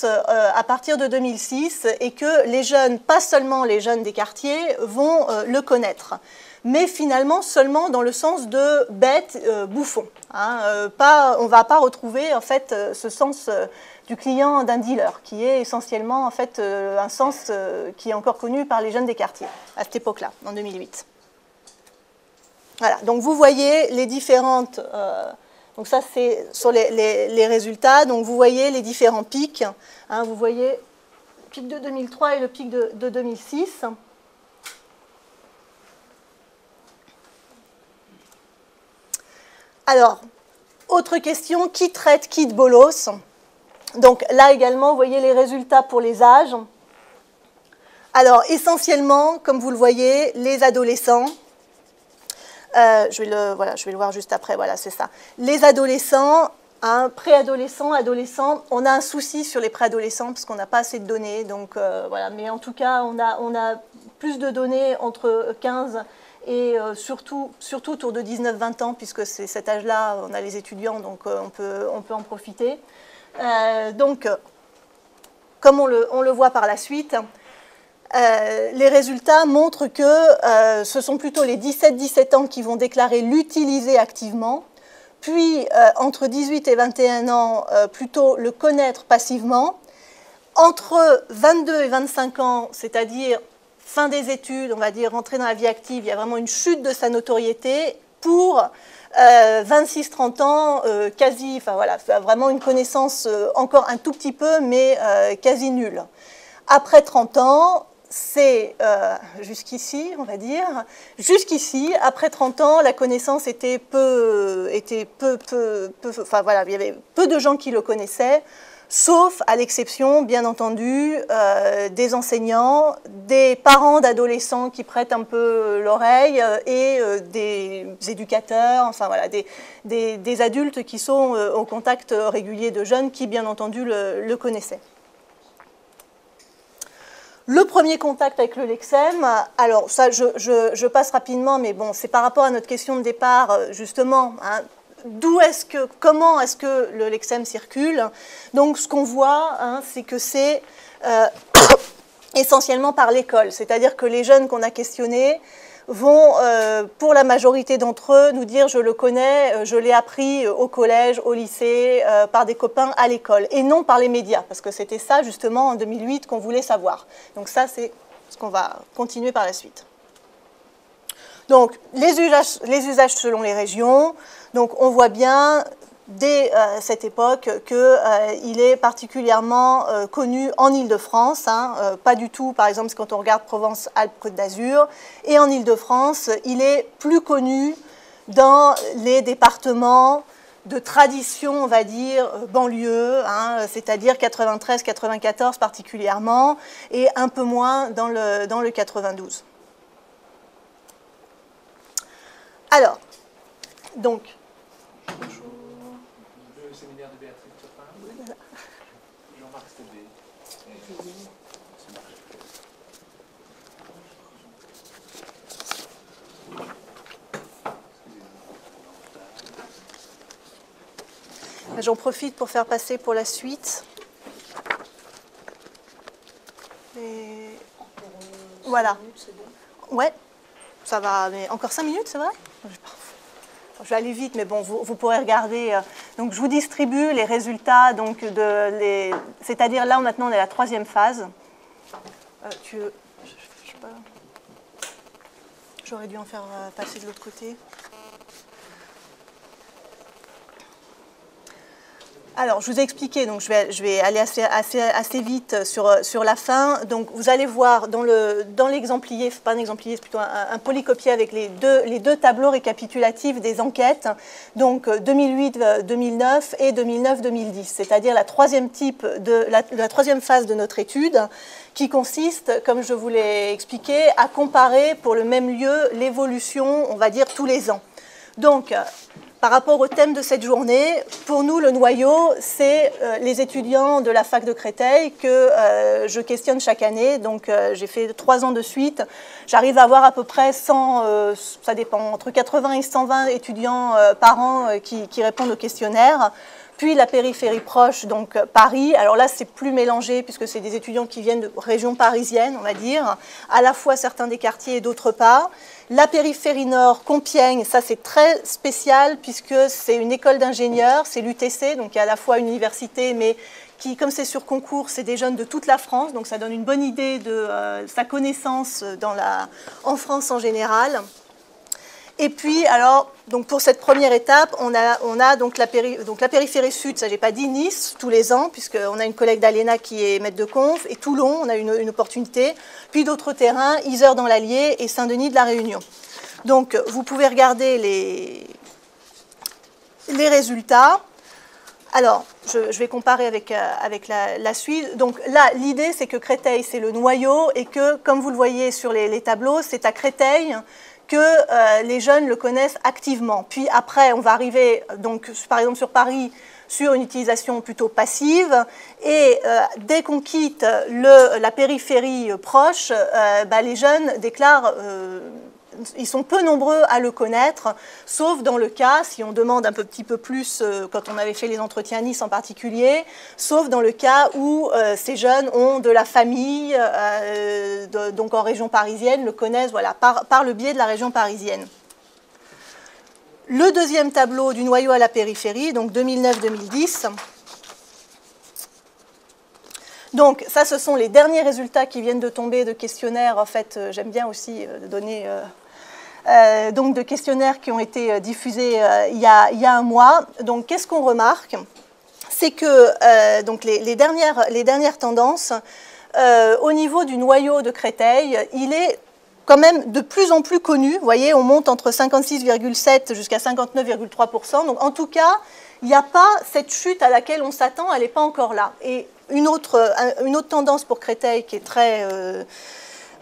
à partir de 2006 et que les jeunes, pas seulement les jeunes des quartiers, vont le connaître. Mais finalement seulement dans le sens de bête, bouffon. Hein, on ne va pas retrouver en fait ce sens du client d'un dealer, qui est essentiellement en fait un sens qui est encore connu par les jeunes des quartiers à cette époque-là, en 2008. Voilà, donc vous voyez les différentes... donc ça c'est sur les résultats, donc vous voyez les différents pics. Hein, vous voyez le pic de 2003 et le pic de 2006. Alors, autre question, qui traite qui de bolos? Donc là également, vous voyez les résultats pour les âges. Alors, essentiellement, comme vous le voyez, les adolescents. Je vais le voir juste après, voilà, c'est ça. Les adolescents, hein, préadolescents, adolescents, on a un souci sur les préadolescents parce qu'on n'a pas assez de données. Donc, voilà. Mais en tout cas, on a plus de données entre 15 et surtout autour de 19-20 ans, puisque c'est cet âge-là, on a les étudiants, donc on peut en profiter. Donc, comme on le voit par la suite, les résultats montrent que ce sont plutôt les 17-17 ans qui vont déclarer l'utiliser activement, puis entre 18 et 21 ans, plutôt le connaître passivement. Entre 22 et 25 ans, c'est-à-dire fin des études, on va dire, rentrer dans la vie active, il y a vraiment une chute de sa notoriété. Pour 26-30 ans, quasi, enfin voilà, vraiment une connaissance encore un tout petit peu, mais quasi nulle. Après 30 ans, c'est jusqu'ici, on va dire. Jusqu'ici, après 30 ans, la connaissance était enfin voilà, il y avait peu de gens qui le connaissaient. Sauf à l'exception, bien entendu, des enseignants, des parents d'adolescents qui prêtent un peu l'oreille et des éducateurs, enfin voilà, des adultes qui sont au contact régulier de jeunes qui, bien entendu, le connaissaient. Le premier contact avec le Lexem, alors ça, je passe rapidement, mais bon, c'est par rapport à notre question de départ, justement, hein. Comment est-ce que le Lexem circule? Donc, ce qu'on voit, hein, c'est que c'est essentiellement par l'école. C'est-à-dire que les jeunes qu'on a questionnés vont, pour la majorité d'entre eux, nous dire « je le connais, je l'ai appris au collège, au lycée, par des copains à l'école », et non par les médias, parce que c'était ça, justement, en 2008, qu'on voulait savoir. Donc ça, c'est ce qu'on va continuer par la suite. Donc, les usages selon les régions. Donc, on voit bien, dès cette époque, qu'il est particulièrement connu en Île-de-France. Hein, pas du tout, par exemple, quand on regarde Provence-Alpes-Côte d'Azur. Et en Île-de-France, il est plus connu dans les départements de tradition, on va dire, banlieue, hein, c'est-à-dire 93-94 particulièrement, et un peu moins dans le 92. Alors, donc... Le séminaire de Béatrice Turpin. Jean-Marc Stébé. J'en profite pour faire passer pour la suite. Et... Voilà. Ouais, ça va, mais encore 5 minutes, c'est vrai? Je vais aller vite, mais bon, vous pourrez regarder. Donc, je vous distribue les résultats. Donc, c'est-à-dire là, maintenant, on est à la 3e phase. Je sais pas. J'aurais dû en faire passer de l'autre côté. Alors, je vous ai expliqué, donc je vais aller assez vite sur la fin. Donc, vous allez voir dans l'exemplier, pas un exemplier, c'est plutôt un polycopier avec les deux tableaux récapitulatifs des enquêtes, donc 2008-2009 et 2009-2010, c'est-à-dire la troisième phase de notre étude, qui consiste, comme je vous l'ai expliqué, à comparer pour le même lieu l'évolution, on va dire, tous les ans. Donc, par rapport au thème de cette journée, pour nous, le noyau, c'est les étudiants de la fac de Créteil que je questionne chaque année. Donc, j'ai fait 3 ans de suite. J'arrive à avoir à peu près 100, ça dépend, entre 80 et 120 étudiants par an qui répondent au questionnaire. puis la périphérie proche, donc Paris. Alors là, c'est plus mélangé puisque c'est des étudiants qui viennent de régions parisiennes, on va dire, à la fois certains des quartiers et d'autres pas. La périphérie nord, Compiègne, ça c'est très spécial puisque c'est une école d'ingénieurs, c'est l'UTC, donc il y a à la fois une université, mais qui, comme c'est sur concours, c'est des jeunes de toute la France, donc ça donne une bonne idée de sa connaissance en France en général. Et puis, alors, donc pour cette première étape, on a donc la périphérie sud, ça j'ai pas dit, Nice, tous les ans, puisqu'on a une collègue d'Alena qui est maître de conf, et Toulon, on a une opportunité, puis d'autres terrains, Yzeure dans l'Allier et Saint-Denis de la Réunion. Donc, vous pouvez regarder les résultats. Alors, je vais comparer avec la suite. Donc là, l'idée, c'est que Créteil, c'est le noyau, et que, comme vous le voyez sur les tableaux, c'est à Créteil que les jeunes le connaissent activement. Puis après, on va arriver, donc, par exemple sur Paris, sur une utilisation plutôt passive. Et dès qu'on quitte la périphérie proche, les jeunes déclarent... ils sont peu nombreux à le connaître, sauf dans le cas, si on demande un petit peu plus, quand on avait fait les entretiens à Nice en particulier, sauf dans le cas où ces jeunes ont de la famille, donc en région parisienne, le connaissent voilà, par le biais de la région parisienne. Le deuxième tableau du noyau à la périphérie, donc 2009-2010. Donc ça, ce sont les derniers résultats qui viennent de tomber de questionnaires. En fait, j'aime bien aussi donner... donc de questionnaires qui ont été diffusés il y a un mois. Donc qu'est-ce qu'on remarque? C'est que donc les dernières tendances, au niveau du noyau de Créteil, il est quand même de plus en plus connu. Vous voyez, on monte entre 56,7 jusqu'à 59,3%. Donc en tout cas, il n'y a pas cette chute à laquelle on s'attend, elle n'est pas encore là. Et une autre tendance pour Créteil qui est très...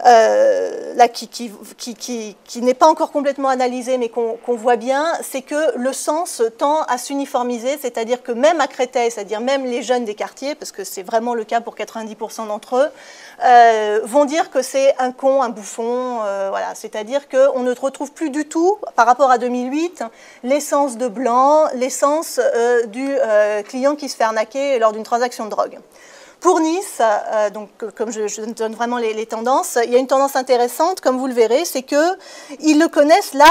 là, qui n'est pas encore complètement analysé, mais qu'on voit bien, c'est que le sens tend à s'uniformiser, c'est-à-dire que même à Créteil, c'est-à-dire même les jeunes des quartiers, parce que c'est vraiment le cas pour 90% d'entre eux, vont dire que c'est un con, un bouffon, voilà. C'est-à-dire qu'on ne retrouve plus du tout, par rapport à 2008, l'essence de blanc, l'essence du client qui se fait arnaquer lors d'une transaction de drogue. Pour Nice, donc, comme je donne vraiment les tendances, il y a une tendance intéressante, comme vous le verrez, c'est qu'ils le connaissent. Là,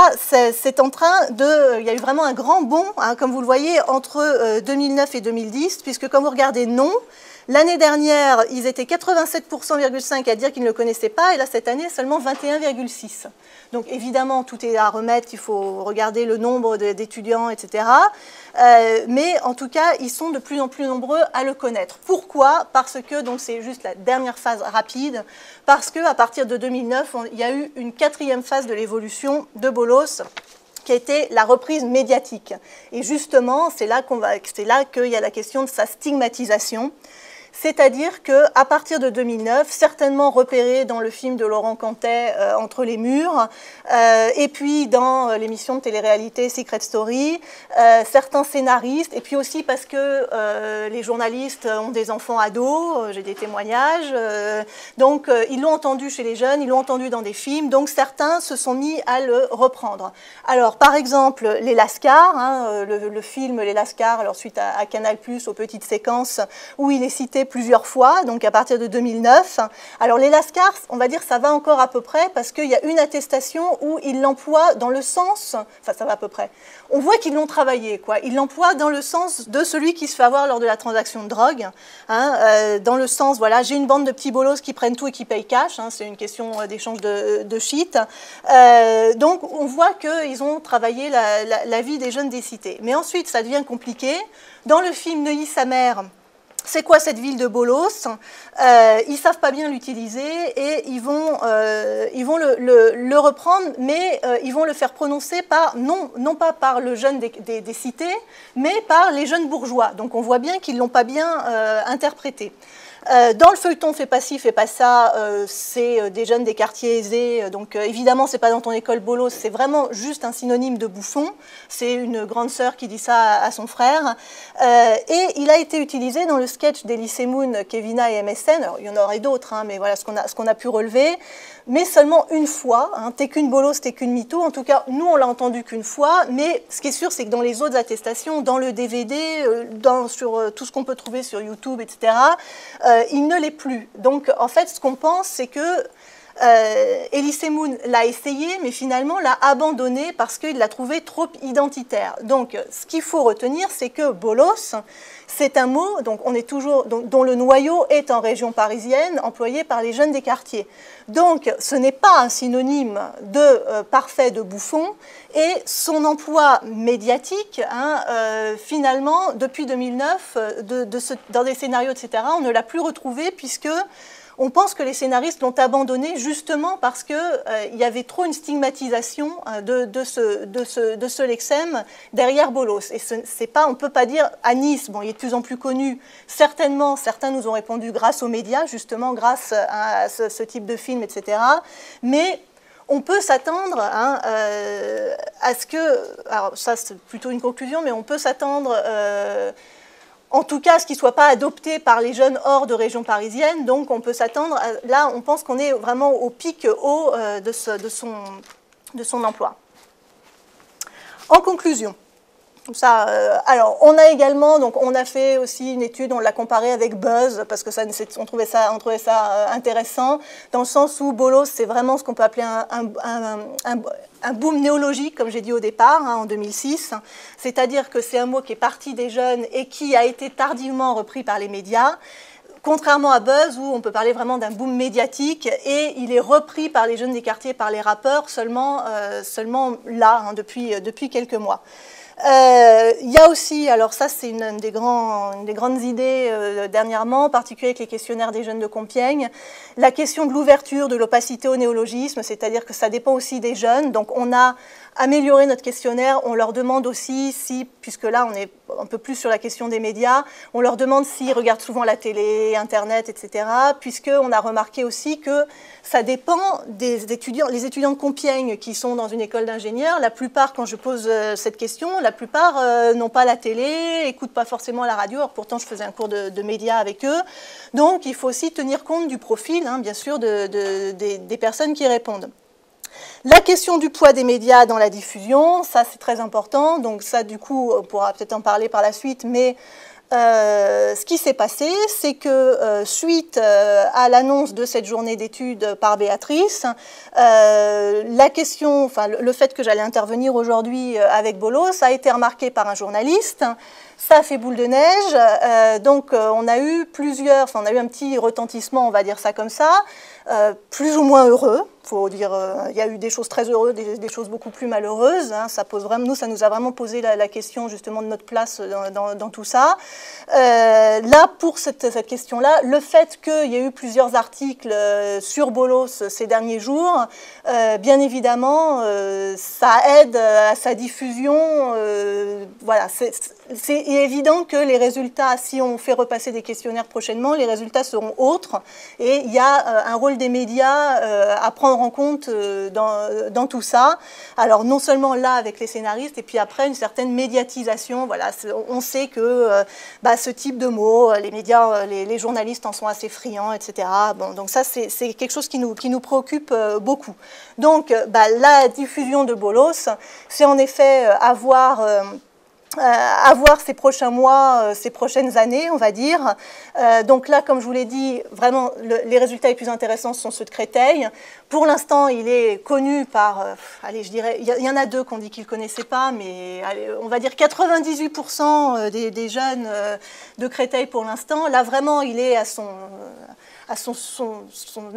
c'est en train de... Il y a eu vraiment un grand bond, hein, comme vous le voyez, entre 2009 et 2010, puisque quand vous regardez non, l'année dernière, ils étaient 87,5% à dire qu'ils ne le connaissaient pas, et là, cette année, seulement 21,6%. Donc, évidemment, tout est à remettre, il faut regarder le nombre d'étudiants, etc. Mais en tout cas, ils sont de plus en plus nombreux à le connaître. Pourquoi? Parce que, donc c'est juste la dernière phase rapide, parce qu'à partir de 2009, il y a eu une quatrième phase de l'évolution de Bolos, qui a été la reprise médiatique. Et justement, c'est là qu'il y a la question de sa stigmatisation. C'est-à-dire qu'à partir de 2009, certainement repéré dans le film de Laurent Cantet, Entre les murs, et puis dans l'émission de télé-réalité Secret Story, certains scénaristes, et puis aussi parce que les journalistes ont des enfants ados, j'ai des témoignages, donc ils l'ont entendu chez les jeunes, ils l'ont entendu dans des films, donc certains se sont mis à le reprendre. Alors, par exemple, Les Lascars, hein, le film Les Lascars, alors suite à Canal+, aux petites séquences, où il est cité plusieurs fois, donc à partir de 2009. Alors les Lascars, on va dire ça va encore à peu près parce qu'il y a une attestation où ils l'emploient dans le sens, enfin ça va à peu près, on voit qu'ils l'ont travaillé, quoi. Ils l'emploient dans le sens de celui qui se fait avoir lors de la transaction de drogue, hein, dans le sens, voilà, j'ai une bande de petits bolos qui prennent tout et qui payent cash, hein, c'est une question d'échange de shit. Donc on voit qu'ils ont travaillé la vie des jeunes des cités. Mais ensuite ça devient compliqué. Dans le film Neuilly-sa-Mère, c'est quoi cette ville de Bolos? Ils ne savent pas bien l'utiliser et ils vont le reprendre, mais ils vont le faire prononcer par, non pas par le jeune des cités, mais par les jeunes bourgeois. Donc on voit bien qu'ils ne l'ont pas bien interprété. Dans le feuilleton Fais pas ci, fais pas ça, c'est des jeunes des quartiers aisés. Donc évidemment, c'est pas dans ton école bolos, c'est vraiment juste un synonyme de bouffon. C'est une grande sœur qui dit ça à son frère. Et il a été utilisé dans le sketch d'Elysée Moon, Kevina et MSN. Alors, il y en aurait d'autres, hein, mais voilà ce qu'on a pu relever. Mais seulement une fois. Hein, t'es qu'une bolos, t'es qu'une mytho. En tout cas, nous, on l'a entendu qu'une fois. Mais ce qui est sûr, c'est que dans les autres attestations, dans le DVD, sur tout ce qu'on peut trouver sur YouTube, etc., il ne l'est plus. Donc, en fait, ce qu'on pense, c'est que Elysée Moon l'a essayé, mais finalement l'a abandonné parce qu'il l'a trouvé trop identitaire. Donc, ce qu'il faut retenir, c'est que bolos, c'est un mot donc on est toujours, dont le noyau est en région parisienne, employé par les jeunes des quartiers. Donc, ce n'est pas un synonyme de parfait de bouffon, et son emploi médiatique, hein, finalement, depuis 2009, dans des scénarios, etc., on ne l'a plus retrouvé puisque on pense que les scénaristes l'ont abandonné justement parce qu'il y avait trop une stigmatisation de ce lexème derrière bolos. Et c'est pas, on ne peut pas dire à Nice, bon, il est de plus en plus connu, certainement, certains nous ont répondu grâce aux médias, justement grâce à ce type de film, etc. Mais on peut s'attendre hein, à ce que, alors ça c'est plutôt une conclusion, mais on peut s'attendre en tout cas, ce qui ne soit pas adopté par les jeunes hors de région parisienne. Donc, on peut s'attendre, là, on pense qu'on est vraiment au pic haut de son emploi. En conclusion, ça, alors, on a également, donc, on a fait aussi une étude, on l'a comparé avec Buzz, parce que ça, on trouvait ça intéressant, dans le sens où bolos, c'est vraiment ce qu'on peut appeler un boom néologique, comme j'ai dit au départ, hein, en 2006. C'est-à-dire que c'est un mot qui est parti des jeunes et qui a été tardivement repris par les médias, contrairement à Buzz, où on peut parler vraiment d'un boom médiatique, et il est repris par les jeunes des quartiers, par les rappeurs, seulement là, hein, depuis quelques mois. Il y a aussi, alors ça c'est une des grandes idées dernièrement, en particulier avec les questionnaires des jeunes de Compiègne, la question de l'ouverture, de l'opacité au néologisme, c'est-à-dire que ça dépend aussi des jeunes. Donc on a amélioré notre questionnaire, on leur demande aussi si, puisque là on est un peu plus sur la question des médias, on leur demande s'ils regardent souvent la télé, Internet, etc., puisqu'on a remarqué aussi que ça dépend des étudiants. Les étudiants de Compiègne qui sont dans une école d'ingénieurs, la plupart, quand je pose cette question, la plupart n'ont pas la télé, n'écoutent pas forcément la radio, alors pourtant je faisais un cours de médias avec eux. Donc il faut aussi tenir compte du profil, hein, bien sûr, des personnes qui répondent. La question du poids des médias dans la diffusion, ça c'est très important, donc ça du coup on pourra peut-être en parler par la suite, mais ce qui s'est passé, c'est que suite à l'annonce de cette journée d'études par Béatrice, la question, enfin le fait que j'allais intervenir aujourd'hui avec bolos a été remarqué par un journaliste. Ça a fait boule de neige, donc on a eu on a eu un petit retentissement, on va dire ça comme ça, plus ou moins heureux. Faut dire, il y a eu des choses très heureuses, des choses beaucoup plus malheureuses. Hein, ça nous a vraiment posé la question justement de notre place dans tout ça. Là, pour cette question-là, le fait qu'il y ait eu plusieurs articles sur bolos ces derniers jours, bien évidemment, ça aide à sa diffusion. Voilà, c'est évident que les résultats, si on fait repasser des questionnaires prochainement, les résultats seront autres. Et il y a un rôle des médias à prendre en compte dans tout ça. Alors non seulement là avec les scénaristes, et puis après une certaine médiatisation. Voilà, on sait que ce type de mots, les médias, les journalistes en sont assez friands, etc. Bon, donc ça c'est quelque chose qui nous préoccupe beaucoup. Donc la diffusion de bolos, c'est en effet à voir ces prochains mois, ces prochaines années, on va dire. Donc là, comme je vous l'ai dit, vraiment, les résultats les plus intéressants sont ceux de Créteil. Pour l'instant, il est connu par, allez, je dirais, il y en a deux qu'on dit qu'ils ne connaissaient pas, mais allez, on va dire 98% des jeunes de Créteil pour l'instant. Là, vraiment, il est à son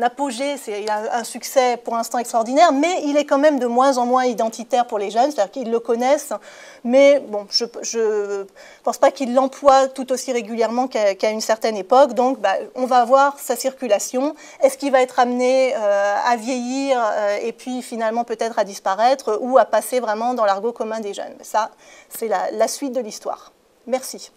apogée, il a un succès pour l'instant extraordinaire, mais il est quand même de moins en moins identitaire pour les jeunes, c'est-à-dire qu'ils le connaissent, mais bon, je ne pense pas qu'ils l'emploient tout aussi régulièrement qu'à une certaine époque, donc on va voir sa circulation. Est-ce qu'il va être amené à vieillir et puis finalement peut-être à disparaître ou à passer vraiment dans l'argot commun des jeunes? Ça, c'est la suite de l'histoire. Merci.